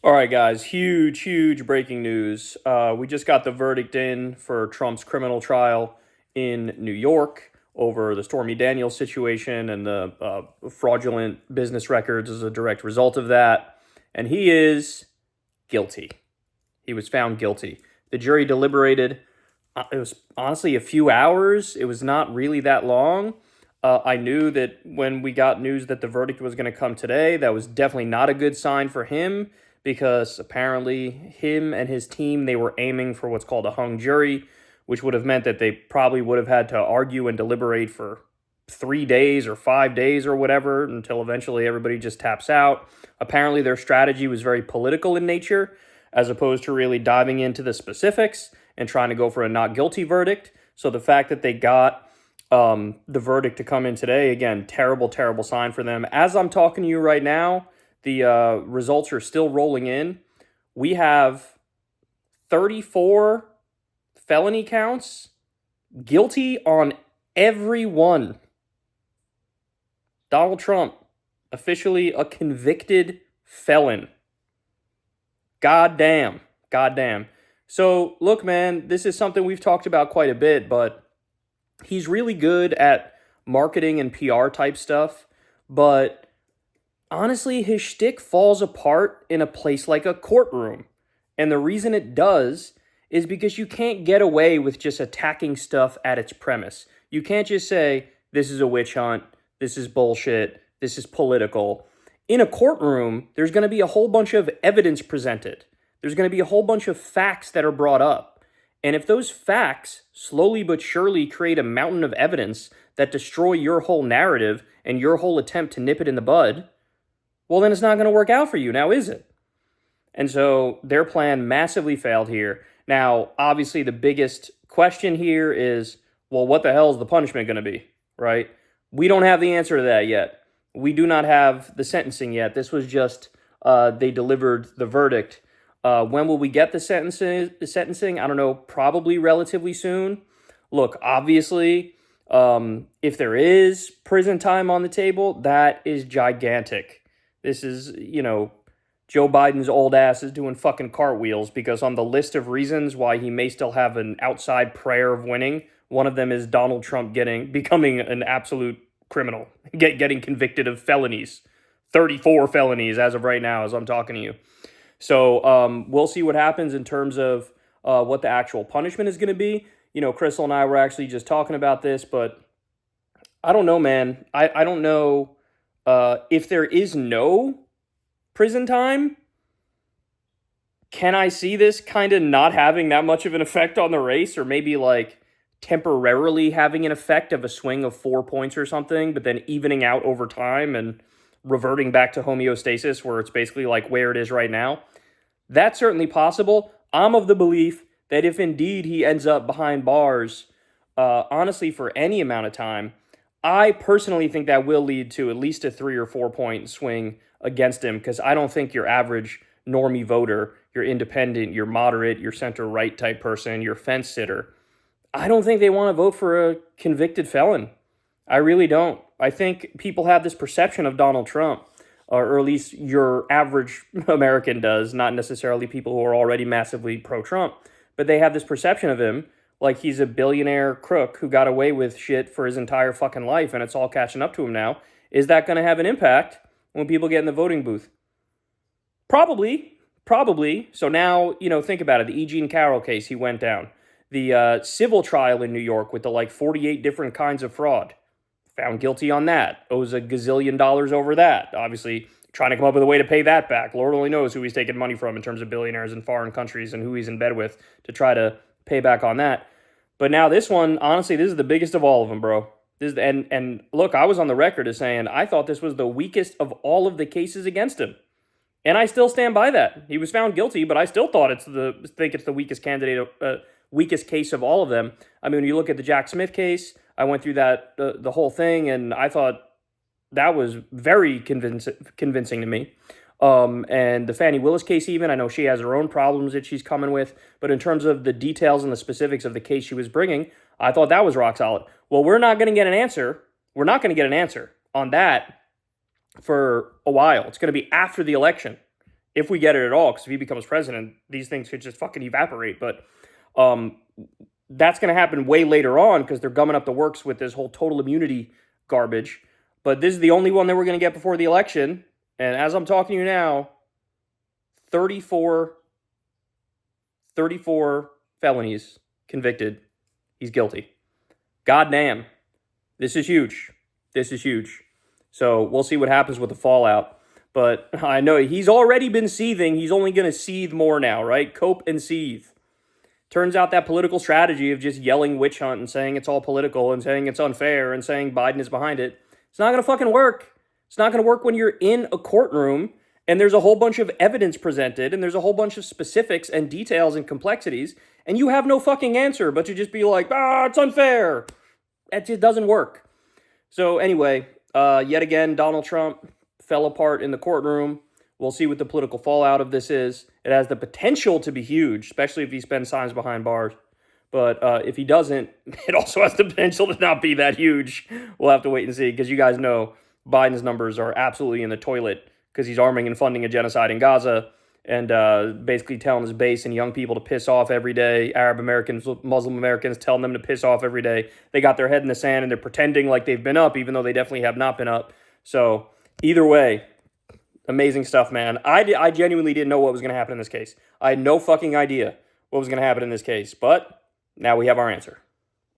All right, guys, huge breaking news. We just got the verdict in for Trump's criminal trial in New York over the Stormy Daniels situation and the fraudulent business records as a direct result of that. And he is guilty. He was found guilty. The jury deliberated. It was honestly a few hours. It was not really that long. I knew that when we got news that the verdict was going to come today, that was definitely not a good sign for him because apparently him and his team, they were aiming for what's called a hung jury, which would have meant that they probably would have had to argue and deliberate for 3 days or 5 days or whatever until eventually everybody just taps out. Apparently their strategy was very political in nature as opposed to really diving into the specifics and trying to go for a not guilty verdict. So the fact that they got the verdict to come in today, again, terrible sign for them. As I'm talking to you right now, the results are still rolling in. We have 34 felony counts, guilty on every one. Donald Trump, officially a convicted felon. Goddamn. So, look, man, this is something we've talked about quite a bit, but he's really good at marketing and PR type stuff, but honestly, his shtick falls apart in a place like a courtroom. And the reason it does is because you can't get away with just attacking stuff at its premise. You can't just say, this is a witch hunt, this is bullshit, this is political. In a courtroom, there's going to be a whole bunch of evidence presented. There's going to be a whole bunch of facts that are brought up. And if those facts slowly but surely create a mountain of evidence that destroy your whole narrative and your whole attempt to nip it in the bud, well, then it's not going to work out for you now, is it? And so their plan massively failed here. Now, obviously, the biggest question here is, well, what the hell is the punishment going to be, right? We don't have the answer to that yet. We do not have the sentencing yet. This was just, they delivered the verdict. When will we get the sentencing? I don't know, probably relatively soon. Look, obviously, if there is prison time on the table, that is gigantic. This is, Joe Biden's old ass is doing fucking cartwheels because on the list of reasons why he may still have an outside prayer of winning, one of them is Donald Trump becoming an absolute criminal, getting convicted of felonies, 34 felonies as of right now as I'm talking to you. So we'll see what happens in terms of what the actual punishment is going to be. Crystal and I were actually just talking about this, but I don't know, man. I don't know if there is no prison time. Can I see this kind of not having that much of an effect on the race, or maybe like temporarily having an effect of a swing of 4 points or something, but then evening out over time and reverting back to homeostasis where it's basically like where it is right now? That's certainly possible. I'm of the belief that if indeed he ends up behind bars, honestly, for any amount of time, I personally think that will lead to at least a 3 or 4 point swing against him, because I don't think your average normie voter, your independent, your moderate, your center-right type person, your fence sitter, I don't think they want to vote for a convicted felon. I really don't. I think people have this perception of Donald Trump, or at least your average American does, not necessarily people who are already massively pro-Trump, but they have this perception of him like he's a billionaire crook who got away with shit for his entire fucking life and it's all catching up to him now. Is that going to have an impact when people get in the voting booth? Probably. So now, think about it. The E. Jean Carroll case, he went down. The civil trial in New York with the 48 different kinds of fraud. Found guilty on that. Owes a gazillion dollars over that. Obviously, trying to come up with a way to pay that back. Lord only knows who he's taking money from in terms of billionaires in foreign countries and who he's in bed with to try to pay back on that. But now this one, honestly, this is the biggest of all of them, bro. And look, I was on the record as saying I thought this was the weakest of all of the cases against him. And I still stand by that. He was found guilty, but I still think it's the weakest case of all of them. I mean, when you look at the Jack Smith case, I went through that the whole thing, and I thought that was very convincing to me. And the Fani Willis case, even, I know she has her own problems that she's coming with, but in terms of the details and the specifics of the case she was bringing, I thought that was rock solid. Well, we're not going to get an answer. We're not going to get an answer on that for a while. It's going to be after the election. if we get it at all, because if he becomes president, these things could just fucking evaporate. But that's going to happen way later on because they're gumming up the works with this whole total immunity garbage. But this is the only one that we're going to get before the election. And as I'm talking to you now, 34 felonies convicted. He's guilty. Goddamn. This is huge. This is huge. So we'll see what happens with the fallout. But I know he's already been seething. He's only going to seethe more now, right? Cope and seethe. Turns out that political strategy of just yelling witch hunt and saying it's all political and saying it's unfair and saying Biden is behind it, it's not going to fucking work. It's not going to work when you're in a courtroom and there's a whole bunch of evidence presented and there's a whole bunch of specifics and details and complexities and you have no fucking answer but to just be like, it's unfair. That just doesn't work. So anyway, yet again, Donald Trump fell apart in the courtroom. We'll see what the political fallout of this is. It has the potential to be huge, especially if he spends times behind bars. But if he doesn't, it also has the potential to not be that huge. We'll have to wait and see because you guys know Biden's numbers are absolutely in the toilet because he's arming and funding a genocide in Gaza and basically telling his base and young people to piss off every day. Arab Americans, Muslim Americans, telling them to piss off every day. They got their head in the sand and they're pretending like they've been up, even though they definitely have not been up. So either way, amazing stuff, man. I genuinely didn't know what was going to happen in this case. I had no fucking idea what was going to happen in this case, but now we have our answer.